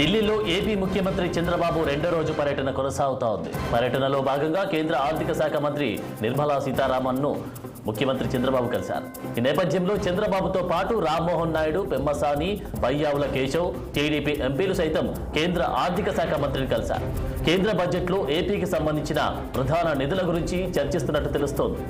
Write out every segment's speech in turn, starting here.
ఢిల్లీలో ఏపీ ముఖ్యమంత్రి చంద్రబాబు రెండో రోజు పర్యటన కొనసాగుతా ఉంది. పర్యటనలో భాగంగా కేంద్ర ఆర్థిక శాఖ మంత్రి నిర్మలా సీతారామన్ను ముఖ్యమంత్రి చంద్రబాబు కలిశారు. ఈ నేపథ్యంలో చంద్రబాబుతో పాటు రామ్మోహన్ నాయుడు, పెమ్మసాని, పయ్యావుల కేశవ్, టీడీపీ ఎంపీలు సైతం కేంద్ర ఆర్థిక శాఖ మంత్రిని కలిశారు. కేంద్ర బడ్జెట్లో ఏపీకి సంబంధించిన ప్రధాన నిధుల గురించి చర్చిస్తున్నట్టు తెలుస్తోంది.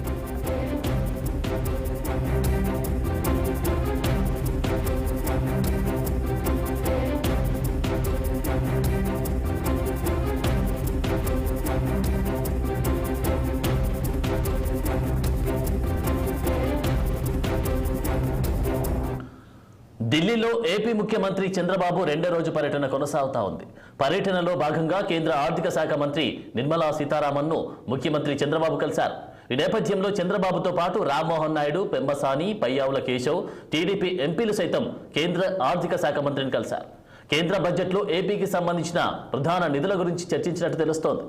ఢిల్లీలో ఏపీ ముఖ్యమంత్రి చంద్రబాబు రెండో రోజు పర్యటన కొనసాగుతా ఉంది. పర్యటనలో భాగంగా కేంద్ర ఆర్థిక శాఖ మంత్రి నిర్మలా సీతారామన్ను ముఖ్యమంత్రి చంద్రబాబు కలిశారు. ఈ నేపథ్యంలో చంద్రబాబుతో పాటు రామ్మోహన్ నాయుడు, పెమ్మసాని, పయ్యావుల కేశవ్, టీడీపీ ఎంపీలు సైతం కేంద్ర ఆర్థిక శాఖ మంత్రిని కలిశారు. కేంద్ర బడ్జెట్లో ఏపీకి సంబంధించిన ప్రధాన నిధుల గురించి చర్చించినట్టు తెలుస్తోంది.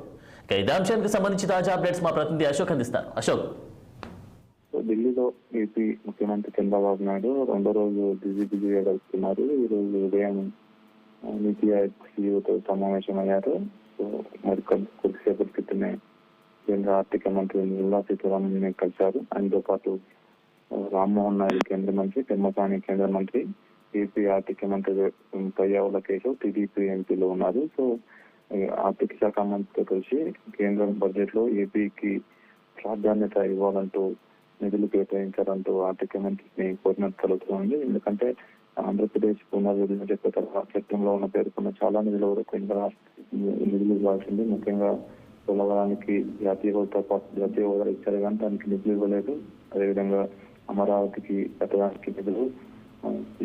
ఇదే అంశానికి సంబంధించి తాజా అప్డేట్స్ మా ప్రతినిధి అశోక్ అందిస్తారు. అశోక్, ఢిల్లీలో ఏపీ ముఖ్యమంత్రి చంద్రబాబు నాయుడు రెండో రోజు బిజీగా గడుపుతున్నారు. ఈ రోజు ఉదయం నీతి ఆయోగ్ సీఈఓతో సమావేశమయ్యారు. మరి కొద్దిసేపటి క్రితమే కేంద్ర ఆర్థిక మంత్రి నిర్మలా సీతారామన్ కలిశారు. ఆయనతో పాటు రామ్మోహన్ నాయుడు కేంద్ర మంత్రి, పెమ్మసాని కేంద్ర మంత్రి, ఏపీ ఆర్థిక మంత్రి పయ్యావుల కేశవ్ టీడీపీ ఎంపీలో ఉన్నారు. సో ఆర్థిక శాఖ మంత్రితో కలిసి కేంద్ర బడ్జెట్ లో ఏపీకి ప్రాధాన్యత ఇవ్వాలంటూ నిధులు కేటాయించారంటూ ఆర్థిక మంత్రిని కోరినట్టు కలుగుతుంది. ఎందుకంటే ఆంధ్రప్రదేశ్ పునర్విభజన చెప్పే తర్వాత చట్టంలో ఉన్న పేర్కొన్న చాలా నిధుల వరకు ఇంకా నిధులు ఇవ్వాల్సింది. ముఖ్యంగా పోలవరానికి జాతీయ హోదాతో పాటు జాతీయ హోదా ఇచ్చారు కానీ దానికి నిధులు ఇవ్వలేదు. అదేవిధంగా అమరావతికి కట్టడానికి నిధులు,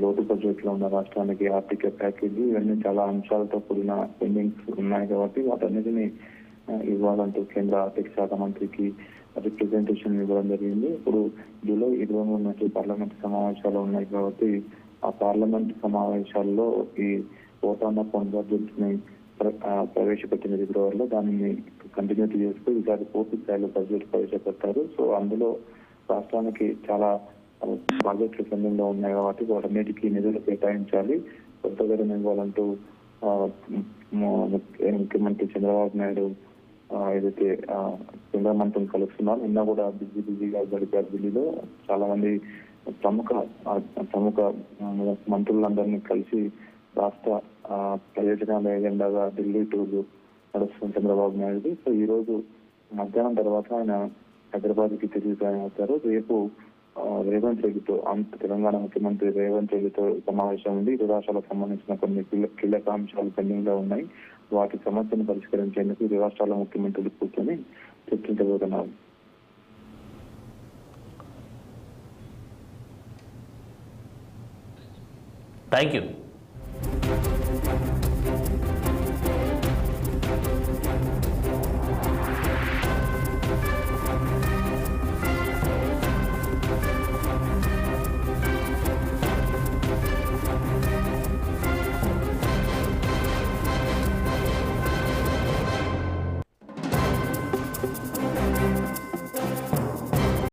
లోటు బడ్జెట్ లో ఉన్న రాష్ట్రానికి ఆర్థిక ప్యాకేజీ, ఇవన్నీ చాలా అంశాలతో కూడిన పెండింగ్స్ ఉన్నాయి కాబట్టి వాటన్నిటిని ఇవ్వాలంటూ కేంద్ర ఆర్థిక శాఖ మంత్రికి రిప్రజెంటేషన్ ఇవ్వడం జరిగింది. ఇప్పుడు జూలై 23 నుంచి పార్లమెంట్ సమావేశాలు ఉన్నాయి కాబట్టి ఆ పార్లమెంట్ సమావేశాల్లో ఈ ఓటాన్ అకౌంట్ బడ్జెట్ ని ప్రవేశపెట్టిన ఫిబ్రవరిలో దానిని కంటిన్యూటీ చేస్తూ ఈసారి పూర్తి స్థాయిలో బడ్జెట్ ప్రవేశపెట్టారు. సో అందులో రాష్ట్రానికి చాలా ప్రాజెక్టులు పెండింగ్ లో ఉన్నాయి కాబట్టి వాటన్నిటికీ నిధులు కేటాయించాలి, కొత్త విధంగా ఇవ్వాలంటూ ముఖ్యమంత్రి చంద్రబాబు నాయుడు ఏదైతే కేంద్ర మంత్రులు కలుస్తున్నారు. నిన్న కూడా బిజీగా గడిపారు. ఢిల్లీలో చాలా మంది ప్రముఖ మంత్రులందరినీ కలిసి రాష్ట్ర పర్యటన ఎజెండాగా ఢిల్లీ టూర్ నడుస్తున్న చంద్రబాబు నాయుడు. సో ఈ రోజు మధ్యాహ్నం తర్వాత ఆయన హైదరాబాద్ కి తిరిగి అవుతారు. రేపు రేవంత్ రెడ్డితో తెలంగాణ ముఖ్యమంత్రి రేవంత్ రెడ్డితో సమావేశం ఉంది. ఇరు రాష్ట్రాలకు సంబంధించిన కొన్ని కీలక అంశాలు పెండింగ్ గా ఉన్నాయి. వాటి సమస్యను పరిష్కరించేందుకు ఇరు రాష్ట్రాల ముఖ్యమంత్రులు కూర్చొని చర్చించబోతున్నారు. Thank you.